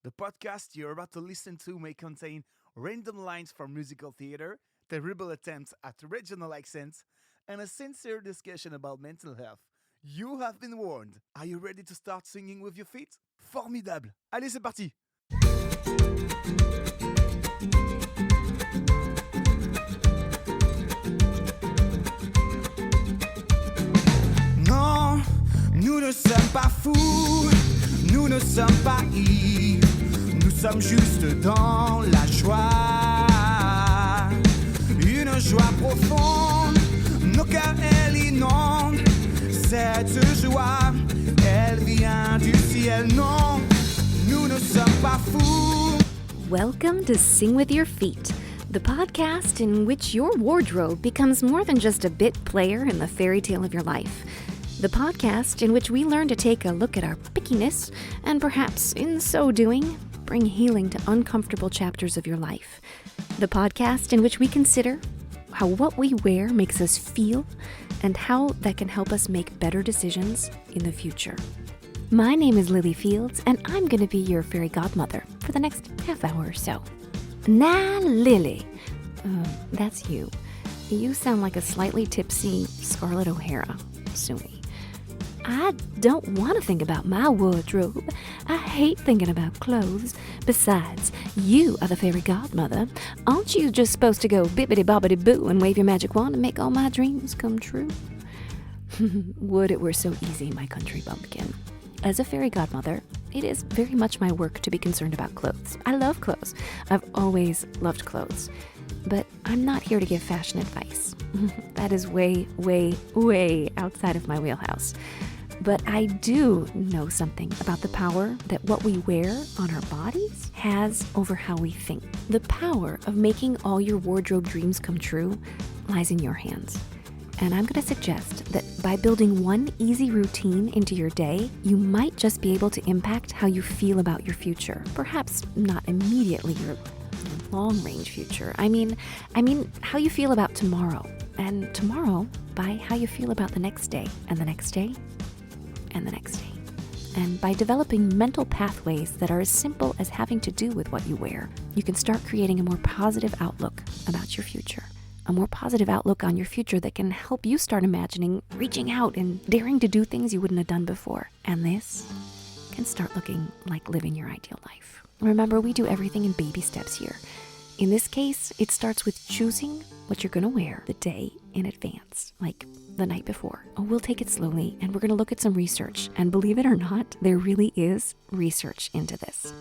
The podcast you're about to listen to may contain random lines from musical theater, terrible attempts at regional accents, and a sincere discussion about mental health. You have been warned. Are you ready to start singing with your feet? Formidable. Allez, c'est parti. Non, nous ne sommes pas fous, nous ne sommes pas ivres, nous sommes juste dans la joie. Une joie profonde, nos cœurs elle inonde. Cette joie, elle vient du ciel, non, nous ne sommes pas fous. Welcome to Sing With Your Feet, the podcast in which your wardrobe becomes more than just a bit player in the fairy tale of your life. The podcast in which we learn to take a look at our pickiness and perhaps, in so doing, bring healing to uncomfortable chapters of your life. The podcast in which we consider how what we wear makes us feel and how that can help us make better decisions in the future. My name is Lily Fields, and I'm going to be your fairy godmother for the next half hour or so. Now, Lily, that's you. You sound like a slightly tipsy Scarlett O'Hara, Sumi. I don't want to think about my wardrobe. I hate thinking about clothes. Besides, you are the fairy godmother. Aren't you just supposed to go bippity-boppity-boo and wave your magic wand and make all my dreams come true? Would it were so easy, my country bumpkin. As a fairy godmother, it is very much my work to be concerned about clothes. I love clothes. I've always loved clothes. But I'm not here to give fashion advice. That is way, way, way outside of my wheelhouse. But I do know something about the power that what we wear on our bodies has over how we think. The power of making all your wardrobe dreams come true lies in your hands. And I'm going to suggest that by building one easy routine into your day, you might just be able to impact how you feel about your future. Perhaps not immediately your long-range future. I mean how you feel about tomorrow. And tomorrow by how you feel about the next day and the next day and the next day. And by developing mental pathways that are as simple as having to do with what you wear, you can start creating a more positive outlook about your future. A more positive outlook on your future that can help you start imagining reaching out and daring to do things you wouldn't have done before. And this can start looking like living your ideal life. Remember, we do everything in baby steps here. In this case, it starts with choosing what you're going to wear the day in advance, like the night before. Oh, we'll take it slowly, and we're going to look at some research. And believe it or not, there really is research into this.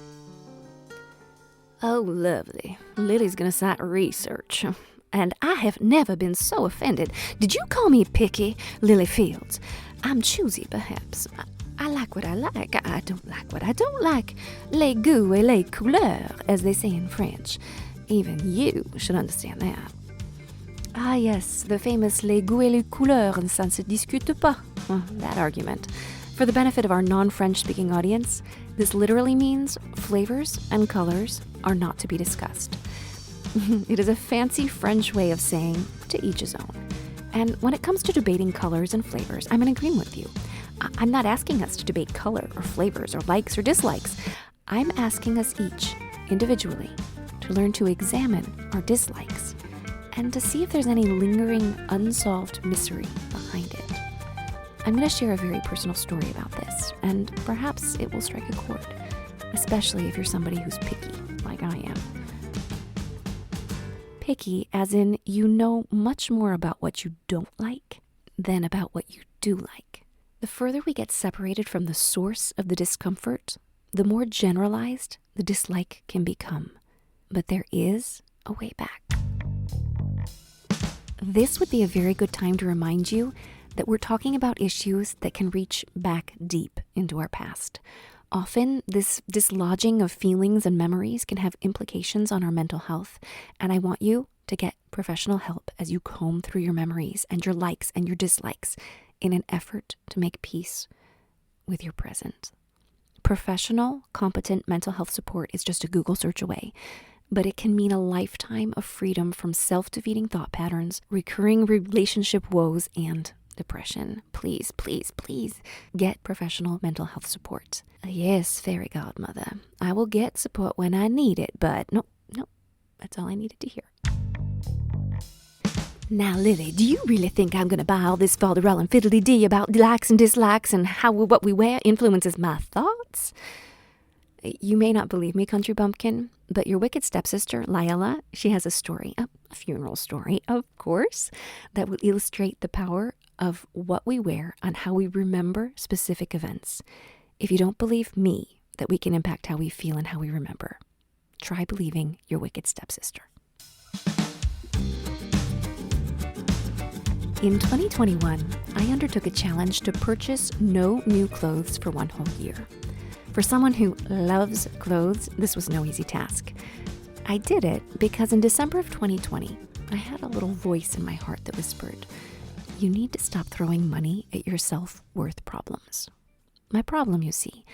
Oh, lovely. Lily's going to cite research. And I have never been so offended. Did you call me picky, Lily Fields? I'm choosy, perhaps. I like what I like. I don't like what I don't like. Les goûts et les couleurs, as they say in French. Even you should understand that. Ah yes, the famous les goûts et les couleurs, ça ne se discute pas. That argument. For the benefit of our non-French speaking audience, this literally means flavors and colors are not to be discussed. It is a fancy French way of saying to each his own. And when it comes to debating colors and flavors, I'm in agreement with you. I'm not asking us to debate color or flavors or likes or dislikes. I'm asking us each, individually, to learn to examine our dislikes and to see if there's any lingering, unsolved misery behind it. I'm going to share a very personal story about this, and perhaps it will strike a chord, especially if you're somebody who's picky, like I am. Picky as in you know much more about what you don't like than about what you do like. The further we get separated from the source of the discomfort, the more generalized the dislike can become. But there is a way back. This would be a very good time to remind you that we're talking about issues that can reach back deep into our past. Often, this dislodging of feelings and memories can have implications on our mental health, and I want you to get professional help as you comb through your memories and your likes and your dislikes in an effort to make peace with your present. Professional, competent mental health support is just a Google search away, but it can mean a lifetime of freedom from self-defeating thought patterns, recurring relationship woes, and depression, please, please, please get professional mental health support. Yes, fairy godmother, I will get support when I need it, but no, that's all I needed to hear. Now, Lily, do you really think I'm going to buy all this falderall and fiddly-dee about likes and dislikes and how what we wear influences my thoughts? You may not believe me, country bumpkin, but your wicked stepsister, Lila, she has a story, a funeral story, of course, that will illustrate the power of what we wear on how we remember specific events. If you don't believe me that we can impact how we feel and how we remember, try believing your wicked stepsister. In 2021, I undertook a challenge to purchase no new clothes for 1 whole year. For someone who loves clothes, this was no easy task. I did it because in December of 2020, I had a little voice in my heart that whispered, you need to stop throwing money at your self-worth problems. My problem, you see,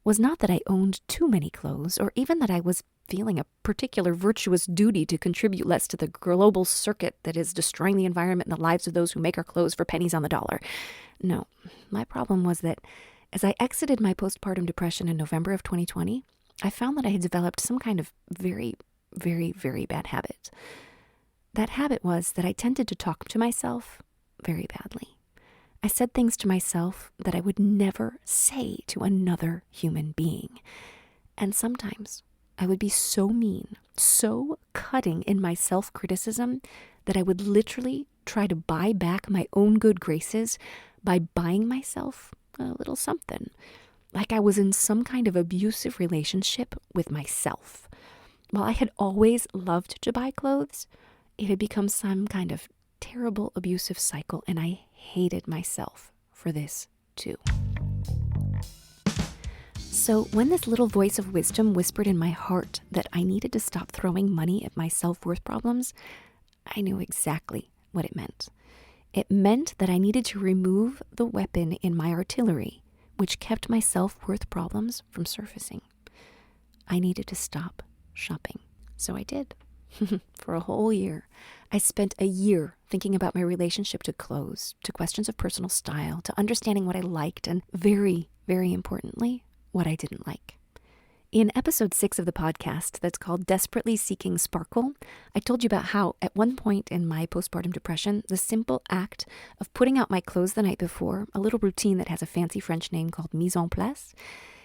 was not that I owned too many clothes or even that I was feeling a particular virtuous duty to contribute less to the global circuit that is destroying the environment and the lives of those who make our clothes for pennies on the dollar. No, my problem was that as I exited my postpartum depression in November of 2020, I found that I had developed some kind of very, very, very bad habit. That habit was that I tended to talk to myself very badly. I said things to myself that I would never say to another human being. And sometimes I would be so mean, so cutting in my self-criticism that I would literally try to buy back my own good graces by buying myself a little something, like I was in some kind of abusive relationship with myself. While I had always loved to buy clothes, it had become some kind of terrible abusive cycle, and I hated myself for this too. So when this little voice of wisdom whispered in my heart that I needed to stop throwing money at my self-worth problems, I knew exactly what it meant. It meant that I needed to remove the weapon in my artillery, which kept my self-worth problems from surfacing. I needed to stop shopping. So I did. For a whole year. I spent a year thinking about my relationship to clothes, to questions of personal style, to understanding what I liked, and very, very importantly, what I didn't like. In episode 6 of the podcast that's called Desperately Seeking Sparkle, I told you about how at one point in my postpartum depression, the simple act of putting out my clothes the night before, a little routine that has a fancy French name called Mise en place,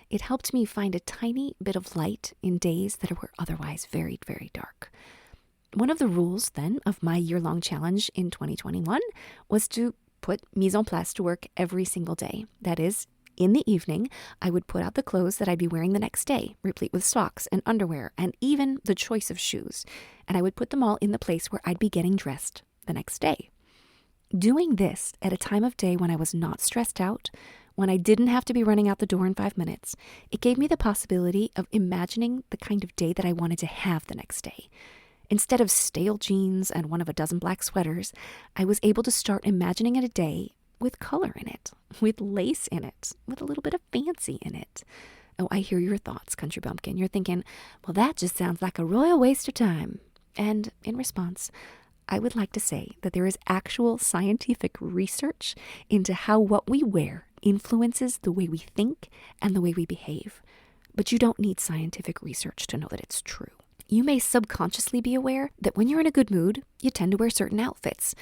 it helped me find a tiny bit of light in days that were otherwise very, very dark. One of the rules then of my year-long challenge in 2021 was to put Mise en place to work every single day. That is, in the evening, I would put out the clothes that I'd be wearing the next day, replete with socks and underwear and even the choice of shoes. And I would put them all in the place where I'd be getting dressed the next day. Doing this at a time of day when I was not stressed out, when I didn't have to be running out the door in 5 minutes, it gave me the possibility of imagining the kind of day that I wanted to have the next day. Instead of stale jeans and one of a dozen black sweaters, I was able to start imagining a day with color in it, with lace in it, with a little bit of fancy in it. Oh, I hear your thoughts, country bumpkin. You're thinking, well, that just sounds like a royal waste of time. And in response, I would like to say that there is actual scientific research into how what we wear influences the way we think and the way we behave. But you don't need scientific research to know that it's true. You may subconsciously be aware that when you're in a good mood, you tend to wear certain outfits.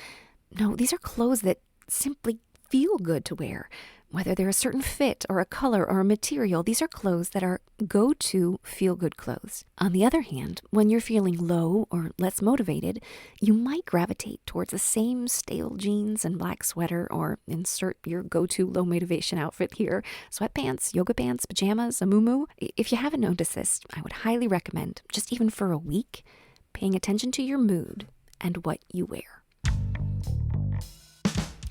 No, these are clothes that simply feel good to wear. Whether they're a certain fit or a color or a material, these are clothes that are go-to feel-good clothes. On the other hand, when you're feeling low or less motivated, you might gravitate towards the same stale jeans and black sweater, or insert your go-to low-motivation outfit here, sweatpants, yoga pants, pajamas, a muumuu. If you haven't noticed this, I would highly recommend, just even for a week, paying attention to your mood and what you wear.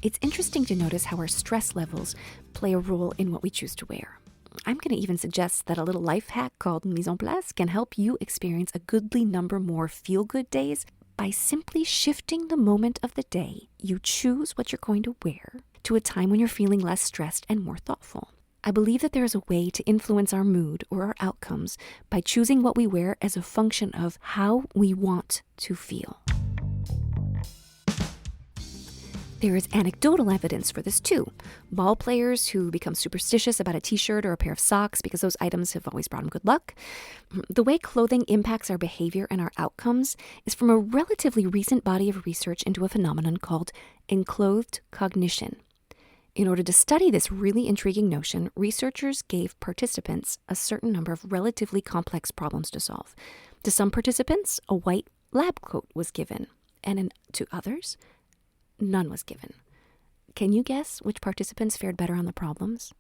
It's interesting to notice how our stress levels play a role in what we choose to wear. I'm going to even suggest that a little life hack called Mise en place can help you experience a goodly number more feel-good days by simply shifting the moment of the day you choose what you're going to wear to a time when you're feeling less stressed and more thoughtful. I believe that there is a way to influence our mood or our outcomes by choosing what we wear as a function of how we want to feel. There is anecdotal evidence for this too. Ball players who become superstitious about a t-shirt or a pair of socks because those items have always brought them good luck. The way clothing impacts our behavior and our outcomes is from a relatively recent body of research into a phenomenon called Enclothed Cognition. In order to study this really intriguing notion, researchers gave participants a certain number of relatively complex problems to solve. To some participants, a white lab coat was given, and to others, none was given. Can you guess which participants fared better on the problems?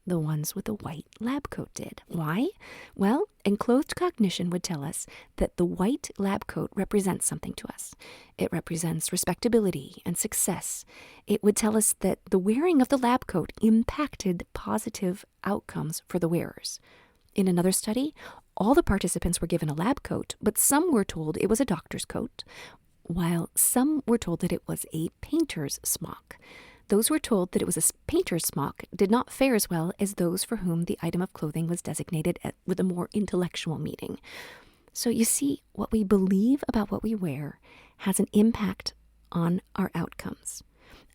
The ones with the white lab coat did. Why? Well, Enclothed Cognition would tell us that the white lab coat represents something to us. It represents respectability and success. It would tell us that the wearing of the lab coat impacted positive outcomes for the wearers. In another study, all the participants were given a lab coat, but some were told it was a doctor's coat, while some were told that it was a painter's smock. Those who were told that it was a painter's smock did not fare as well as those for whom the item of clothing was designated with a more intellectual meaning. So you see, what we believe about what we wear has an impact on our outcomes.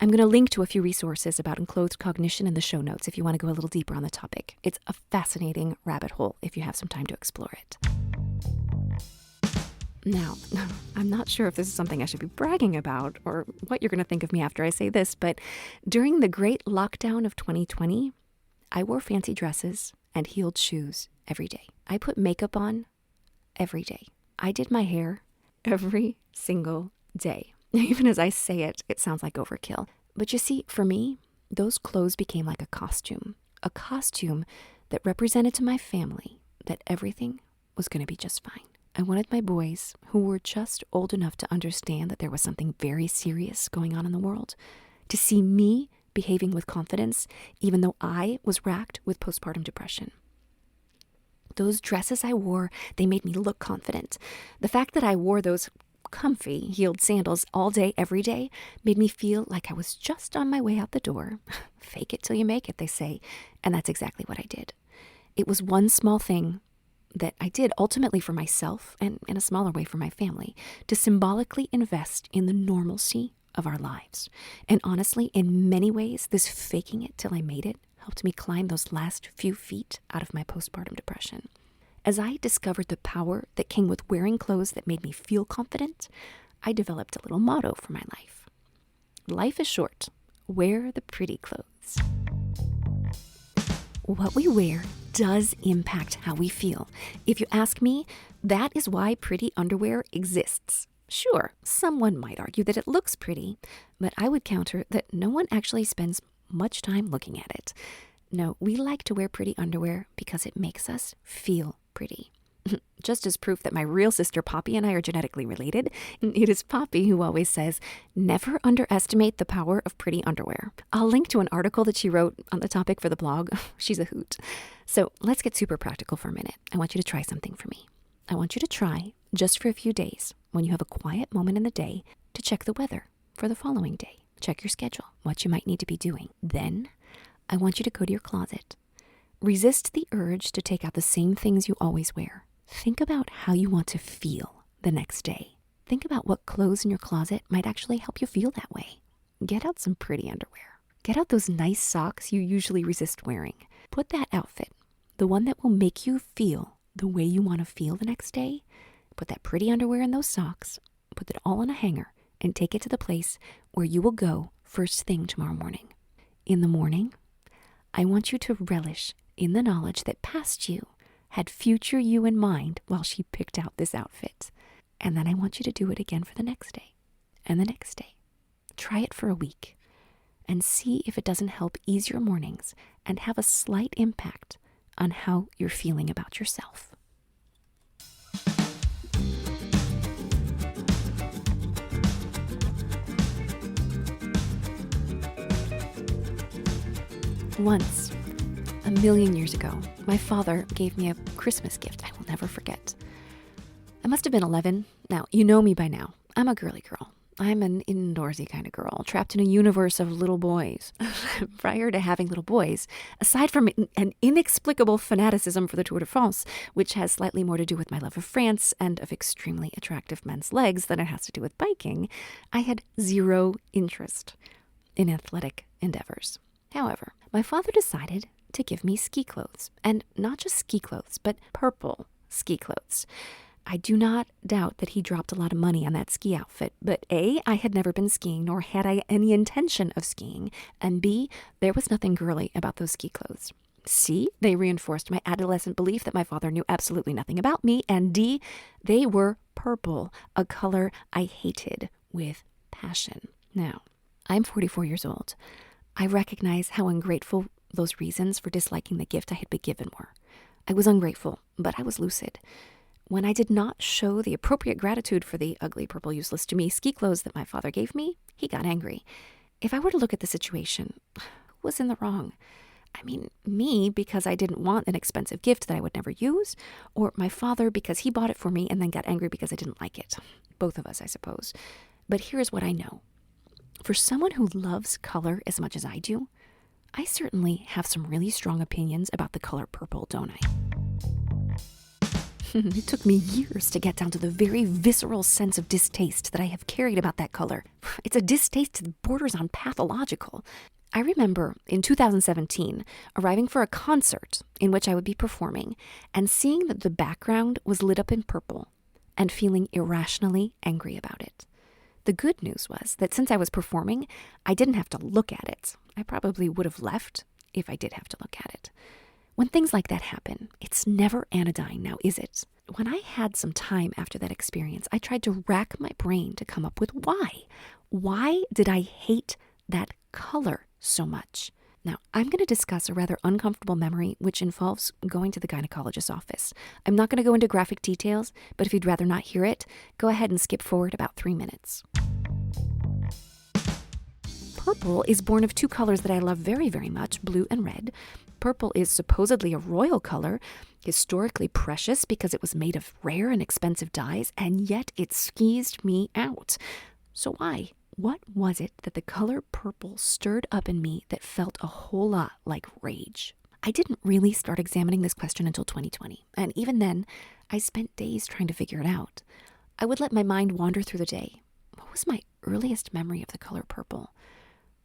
I'm going to link to a few resources about Enclothed Cognition in the show notes if you want to go a little deeper on the topic. It's a fascinating rabbit hole if you have some time to explore it. Now, I'm not sure if this is something I should be bragging about or what you're going to think of me after I say this, but during the great lockdown of 2020, I wore fancy dresses and heeled shoes every day. I put makeup on every day. I did my hair every single day. Even as I say it, it sounds like overkill. But you see, for me, those clothes became like a costume that represented to my family that everything was going to be just fine. I wanted my boys, who were just old enough to understand that there was something very serious going on in the world, to see me behaving with confidence, even though I was racked with postpartum depression. Those dresses I wore, they made me look confident. The fact that I wore those comfy heeled sandals all day, every day, made me feel like I was just on my way out the door. Fake it till you make it, they say. And that's exactly what I did. It was one small thing that I did ultimately for myself and in a smaller way for my family, to symbolically invest in the normalcy of our lives. And honestly, in many ways, this faking it till I made it helped me climb those last few feet out of my postpartum depression. As I discovered the power that came with wearing clothes that made me feel confident, I developed a little motto for my life. Life is short. Wear the pretty clothes. What we wear does impact how we feel. If you ask me, that is why pretty underwear exists. Sure, someone might argue that it looks pretty, but I would counter that no one actually spends much time looking at it. No, we like to wear pretty underwear because it makes us feel pretty. Just as proof that my real sister Poppy and I are genetically related, it is Poppy who always says, never underestimate the power of pretty underwear. I'll link to an article that she wrote on the topic for the blog. She's a hoot. So let's get super practical for a minute. I want you to try something for me. I want you to try, just for a few days, when you have a quiet moment in the day, to check the weather for the following day. Check your schedule, what you might need to be doing. Then, I want you to go to your closet. Resist the urge to take out the same things you always wear. Think about how you want to feel the next day. Think about what clothes in your closet might actually help you feel that way. Get out some pretty underwear. Get out those nice socks you usually resist wearing. Put that outfit, the one that will make you feel the way you want to feel the next day. Put that pretty underwear in those socks, put it all on a hanger, and take it to the place where you will go first thing tomorrow morning. In the morning, I want you to relish in the knowledge that past you had future you in mind while she picked out this outfit. And then I want you to do it again for the next day and the next day. Try it for a week and see if it doesn't help ease your mornings and have a slight impact on how you're feeling about yourself. Once, a million years ago, my father gave me a Christmas gift I will never forget. I must have been 11. Now, you know me by now. I'm a girly girl. I'm an indoorsy kind of girl, trapped in a universe of little boys. Prior to having little boys, aside from an inexplicable fanaticism for the Tour de France, which has slightly more to do with my love of France and of extremely attractive men's legs than it has to do with biking, I had zero interest in athletic endeavors. However, my father decided to give me ski clothes, and not just ski clothes, but purple ski clothes. I do not doubt that he dropped a lot of money on that ski outfit, but A, I had never been skiing, nor had I any intention of skiing, and B, there was nothing girly about those ski clothes. C, they reinforced my adolescent belief that my father knew absolutely nothing about me, and D, they were purple, a color I hated with passion. Now, I'm 44 years old. I recognize how ungrateful those reasons for disliking the gift I had been given were. I was ungrateful, but I was lucid. When I did not show the appropriate gratitude for the ugly, purple, useless to me ski clothes that my father gave me, he got angry. If I were to look at the situation, who was in the wrong? I mean, me, because I didn't want an expensive gift that I would never use, or my father because he bought it for me and then got angry because I didn't like it. Both of us, I suppose. But here's what I know. For someone who loves color as much as I do, I certainly have some really strong opinions about the color purple, don't I? It took me years to get down to the very visceral sense of distaste that I have carried about that color. It's a distaste that borders on pathological. I remember in 2017 arriving for a concert in which I would be performing and seeing that the background was lit up in purple and feeling irrationally angry about it. The good news was that since I was performing, I didn't have to look at it. I probably would have left if I did have to look at it. When things like that happen, it's never anodyne now, is it? When I had some time after that experience, I tried to rack my brain to come up with why. Why did I hate that color so much? Now, I'm going to discuss a rather uncomfortable memory which involves going to the gynecologist's office. I'm not going to go into graphic details, but if you'd rather not hear it, go ahead and skip forward about 3 minutes. Purple is born of two colors that I love very, very much, blue and red. Purple is supposedly a royal color, historically precious because it was made of rare and expensive dyes, and yet it skeezed me out. So why? What was it that the color purple stirred up in me that felt a whole lot like rage? I didn't really start examining this question until 2020, and even then, I spent days trying to figure it out. I would let my mind wander through the day. What was my earliest memory of the color purple?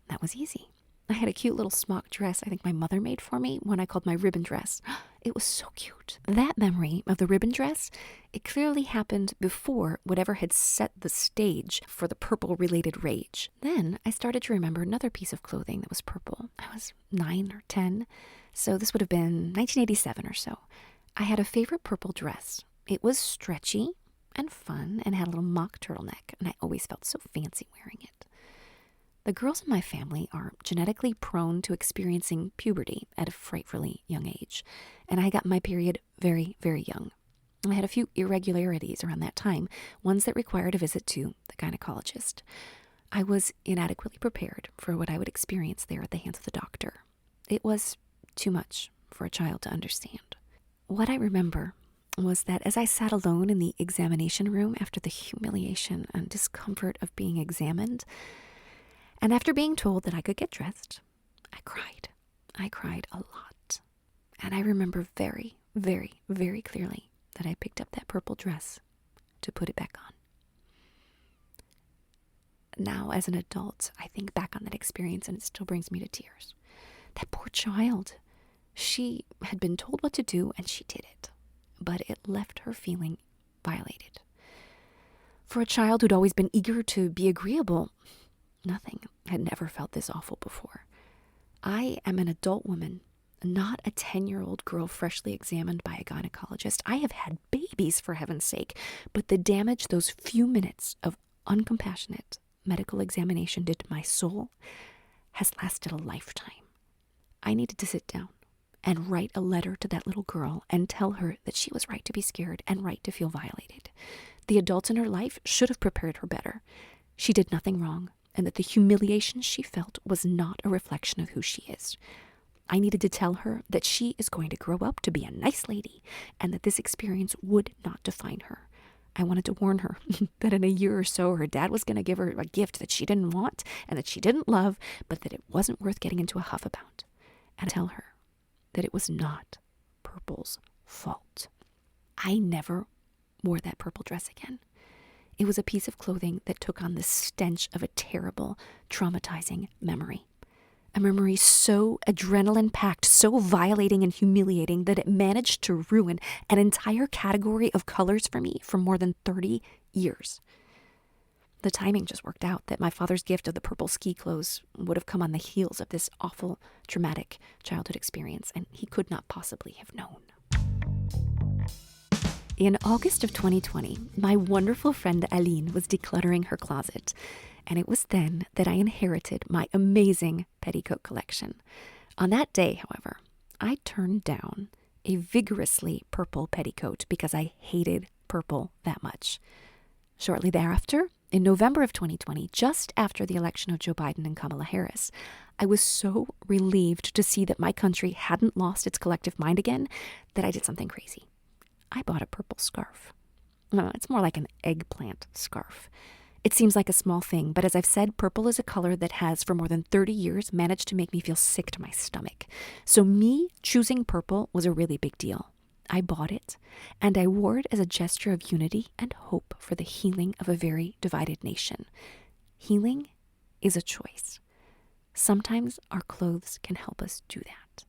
That was easy. I had a cute little smock dress I think my mother made for me, one I called my ribbon dress. It was so cute. That memory of the ribbon dress, it clearly happened before whatever had set the stage for the purple-related rage. Then I started to remember another piece of clothing that was purple. I was 9 or 10, so this would have been 1987 or so. I had a favorite purple dress. It was stretchy and fun and had a little mock turtleneck, and I always felt so fancy wearing it. The girls in my family are genetically prone to experiencing puberty at a frightfully young age, and I got my period very, very young. I had a few irregularities around that time, ones that required a visit to the gynecologist. I was inadequately prepared for what I would experience there at the hands of the doctor. It was too much for a child to understand. What I remember was that as I sat alone in the examination room after the humiliation and discomfort of being examined, and after being told that I could get dressed, I cried. I cried a lot. And I remember very, very, very clearly that I picked up that purple dress to put it back on. Now, as an adult, I think back on that experience and it still brings me to tears. That poor child. She had been told what to do and she did it. But it left her feeling violated. For a child who'd always been eager to be agreeable, nothing had never felt this awful before. I am an adult woman, not a 10-year-old girl freshly examined by a gynecologist. I have had babies, for heaven's sake, but the damage those few minutes of uncompassionate medical examination did to my soul has lasted a lifetime. I needed to sit down and write a letter to that little girl and tell her that she was right to be scared and right to feel violated. The adults in her life should have prepared her better. She did nothing wrong, and that the humiliation she felt was not a reflection of who she is. I needed to tell her that she is going to grow up to be a nice lady and that this experience would not define her. I wanted to warn her that in a year or so, her dad was going to give her a gift that she didn't want and that she didn't love, but that it wasn't worth getting into a huff about. And tell her that it was not Purple's fault. I never wore that purple dress again. It was a piece of clothing that took on the stench of a terrible, traumatizing memory. A memory so adrenaline-packed, so violating and humiliating that it managed to ruin an entire category of colors for me for more than 30 years. The timing just worked out that my father's gift of the purple ski clothes would have come on the heels of this awful, traumatic childhood experience, and he could not possibly have known. In August of 2020, my wonderful friend Aline was decluttering her closet, and it was then that I inherited my amazing petticoat collection. On that day, however, I turned down a vigorously purple petticoat because I hated purple that much. Shortly thereafter, in November of 2020, just after the election of Joe Biden and Kamala Harris, I was so relieved to see that my country hadn't lost its collective mind again that I did something crazy. I bought a purple scarf. No, it's more like an eggplant scarf. It seems like a small thing, but as I've said, purple is a color that has, for more than 30 years, managed to make me feel sick to my stomach. So me choosing purple was a really big deal. I bought it, and I wore it as a gesture of unity and hope for the healing of a very divided nation. Healing is a choice. Sometimes our clothes can help us do that.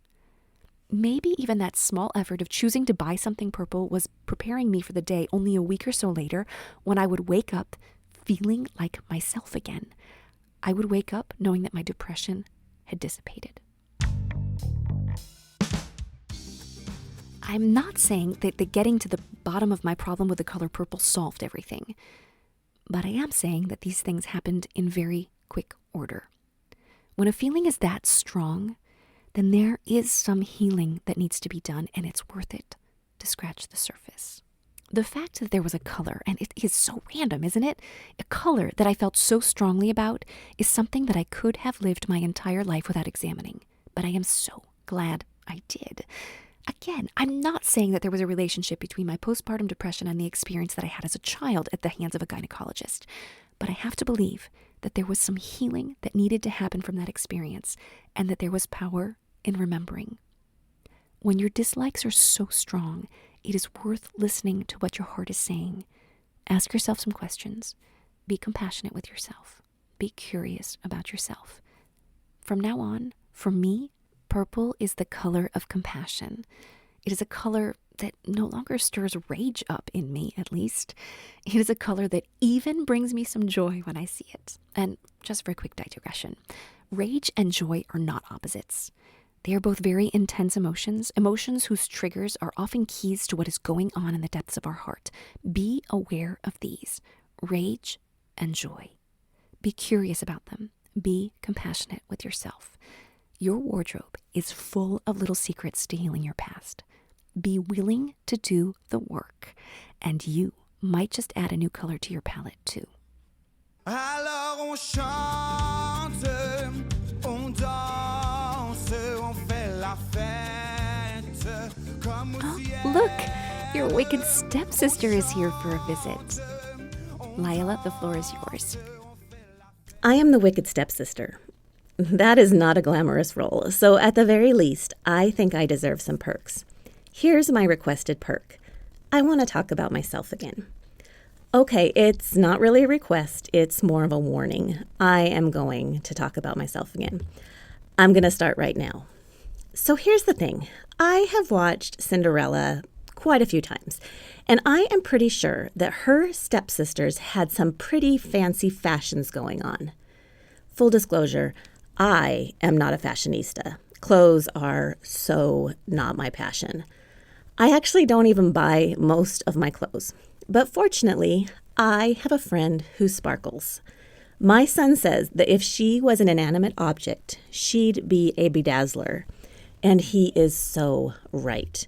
Maybe even that small effort of choosing to buy something purple was preparing me for the day only a week or so later when I would wake up feeling like myself again. I would wake up knowing that my depression had dissipated. I'm not saying that the getting to the bottom of my problem with the color purple solved everything, but I am saying that these things happened in very quick order. When a feeling is that strong, then there is some healing that needs to be done, and it's worth it to scratch the surface. The fact that there was a color, and it is so random, isn't it? A color that I felt so strongly about is something that I could have lived my entire life without examining, but I am so glad I did. Again, I'm not saying that there was a relationship between my postpartum depression and the experience that I had as a child at the hands of a gynecologist, but I have to believe that there was some healing that needed to happen from that experience, and that there was power in remembering. When your dislikes are so strong, it is worth listening to what your heart is saying. Ask yourself some questions. Be compassionate with yourself. Be curious about yourself. From now on, for me, purple is the color of compassion. It is a color that no longer stirs rage up in me, at least. It is a color that even brings me some joy when I see it. And just for a quick digression, rage and joy are not opposites. They are both very intense emotions whose triggers are often keys to what is going on in the depths of our heart. Be aware of these, rage and joy. Be curious about them. Be compassionate with yourself. Your wardrobe is full of little secrets to healing your past. Be willing to do the work, and you might just add a new color to your palette too. Alors on chante, on danse, on fait la fête, comme Look, your wicked stepsister is here for a visit. Lila, the floor is yours. I am the wicked stepsister. That is not a glamorous role, so at the very least, I think I deserve some perks. Here's my requested perk. I want to talk about myself again. Okay, it's not really a request, it's more of a warning. I am going to talk about myself again. I'm going to start right now. So here's the thing. I have watched Cinderella quite a few times, and I am pretty sure that her stepsisters had some pretty fancy fashions going on. Full disclosure, I am not a fashionista. Clothes are so not my passion. I actually don't even buy most of my clothes. But fortunately, I have a friend who sparkles. My son says that if she was an inanimate object, she'd be a bedazzler. And he is so right.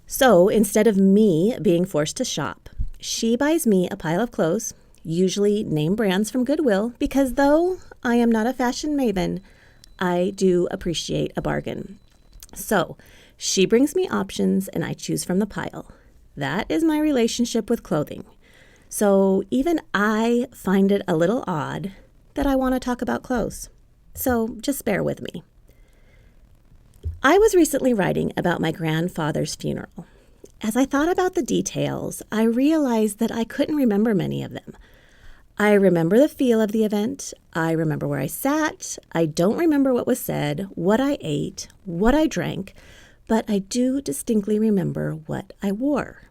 So instead of me being forced to shop, she buys me a pile of clothes, usually name brands from Goodwill, because though I am not a fashion maven, I do appreciate a bargain. So she brings me options and I choose from the pile. That is my relationship with clothing. So even I find it a little odd that I want to talk about clothes. So just bear with me. I was recently writing about my grandfather's funeral. As I thought about the details, I realized that I couldn't remember many of them. I remember the feel of the event. I remember where I sat. I don't remember what was said, what I ate, what I drank, but I do distinctly remember what I wore.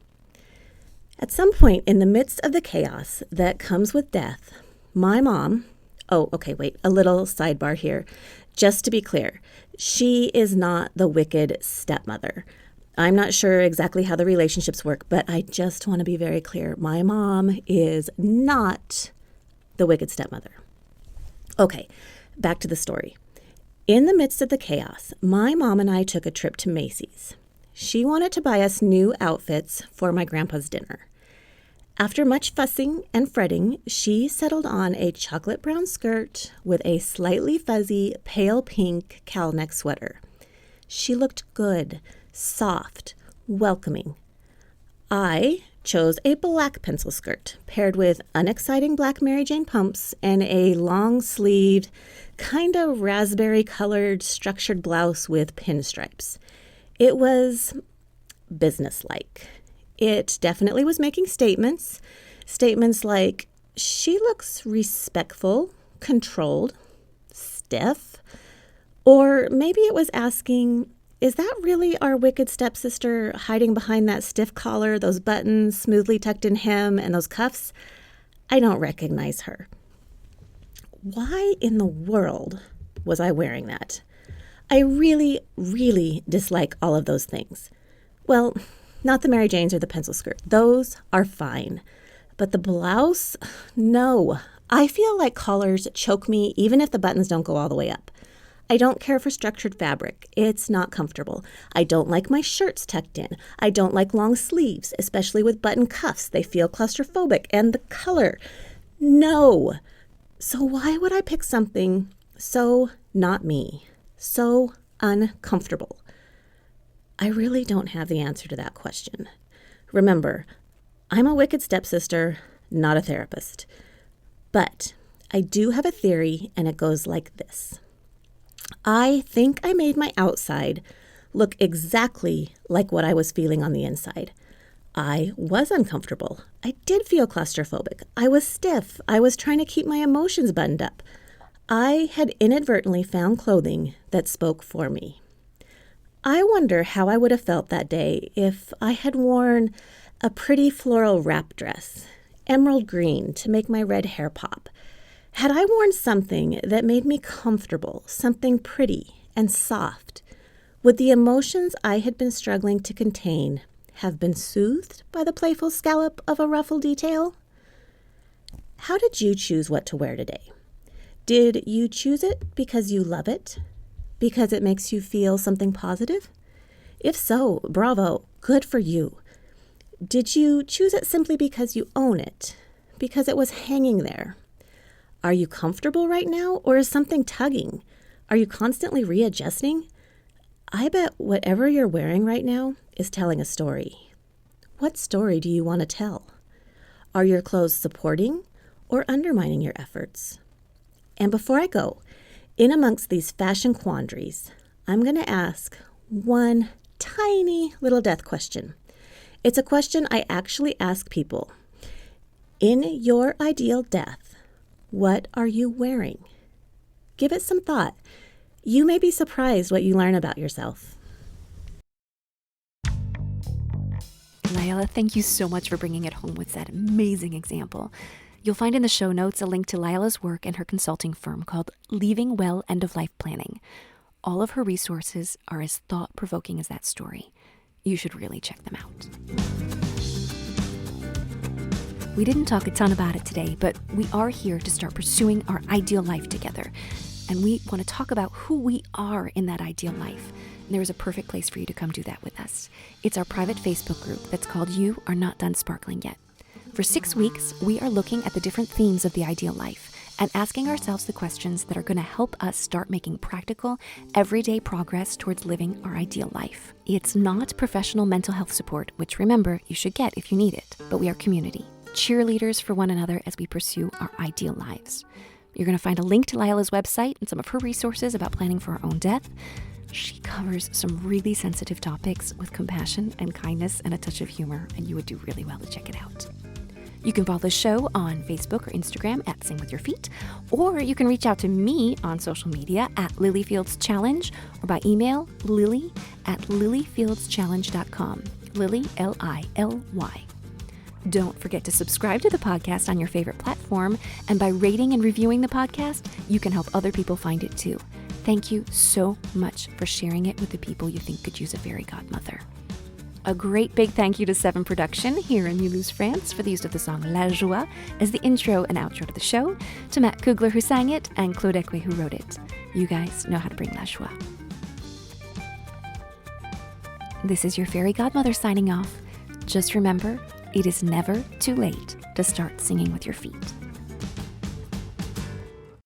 At some point in the midst of the chaos that comes with death, my mom, a little sidebar here. Just to be clear, she is not the wicked stepmother. I'm not sure exactly how the relationships work, but I just want to be very clear. My mom is not the wicked stepmother. Okay, back to the story. In the midst of the chaos, my mom and I took a trip to Macy's. She wanted to buy us new outfits for my grandpa's dinner. After much fussing and fretting, she settled on a chocolate brown skirt with a slightly fuzzy pale pink cowl-neck sweater. She looked good, soft, welcoming. I chose a black pencil skirt paired with unexciting black Mary Jane pumps and a long-sleeved, kind of raspberry-colored structured blouse with pinstripes. It was businesslike. It definitely was making statements like, she looks respectful, controlled, stiff, or maybe it was asking, is that really our wicked stepsister hiding behind that stiff collar, those buttons smoothly tucked in hem, and those cuffs? I don't recognize her. Why in the world was I wearing that? I really, really dislike all of those things. Well, not the Mary Janes or the pencil skirt. Those are fine. But the blouse? No. I feel like collars choke me even if the buttons don't go all the way up. I don't care for structured fabric. It's not comfortable. I don't like my shirts tucked in. I don't like long sleeves, especially with button cuffs. They feel claustrophobic. And the color. No. So why would I pick something so not me? So uncomfortable? I really don't have the answer to that question. Remember, I'm a wicked stepsister, not a therapist. But I do have a theory, and it goes like this. I think I made my outside look exactly like what I was feeling on the inside. I was uncomfortable. I did feel claustrophobic. I was stiff. I was trying to keep my emotions buttoned up. I had inadvertently found clothing that spoke for me. I wonder how I would have felt that day if I had worn a pretty floral wrap dress, emerald green to make my red hair pop. Had I worn something that made me comfortable, something pretty and soft, would the emotions I had been struggling to contain have been soothed by the playful scallop of a ruffle detail? How did you choose what to wear today? Did you choose it because you love it? Because it makes you feel something positive? If so, bravo, good for you. Did you choose it simply because you own it? Because it was hanging there? Are you comfortable right now, or is something tugging? Are you constantly readjusting? I bet whatever you're wearing right now is telling a story. What story do you want to tell? Are your clothes supporting or undermining your efforts? And before I go, in amongst these fashion quandaries, I'm going to ask one tiny little death question. It's a question I actually ask people. In your ideal death, what are you wearing? Give it some thought. You may be surprised what you learn about yourself. Lila, thank you so much for bringing it home with that amazing example. You'll find in the show notes a link to Lila's work and her consulting firm called Leaving Well End-of-Life Planning. All of her resources are as thought-provoking as that story. You should really check them out. We didn't talk a ton about it today, but we are here to start pursuing our ideal life together. And we want to talk about who we are in that ideal life. And there is a perfect place for you to come do that with us. It's our private Facebook group that's called You Are Not Done Sparkling Yet. For 6 weeks, we are looking at the different themes of the ideal life and asking ourselves the questions that are going to help us start making practical, everyday progress towards living our ideal life. It's not professional mental health support, which remember, you should get if you need it, but we are community. cheerleaders for one another as we pursue our ideal lives. You're going to find a link to Lila's website and some of her resources about planning for our own death. She covers some really sensitive topics with compassion and kindness and a touch of humor, and you would do really well to check it out. You can follow the show on Facebook or Instagram at Sing With Your Feet, or you can reach out to me on social media at LilyFieldsChallenge or by email lily@lilyfieldschallenge.com. Lily, Lily. Don't forget to subscribe to the podcast on your favorite platform, and by rating and reviewing the podcast, you can help other people find it too. Thank you so much for sharing it with the people you think could use a fairy godmother. A great big thank you to Seven Production here in Mulhouse, France for the use of the song La Joie as the intro and outro to the show, to Matt Kugler who sang it, and Claude Eque who wrote it. You guys know how to bring La Joie. This is your fairy godmother signing off. Just remember, it is never too late to start singing with your feet.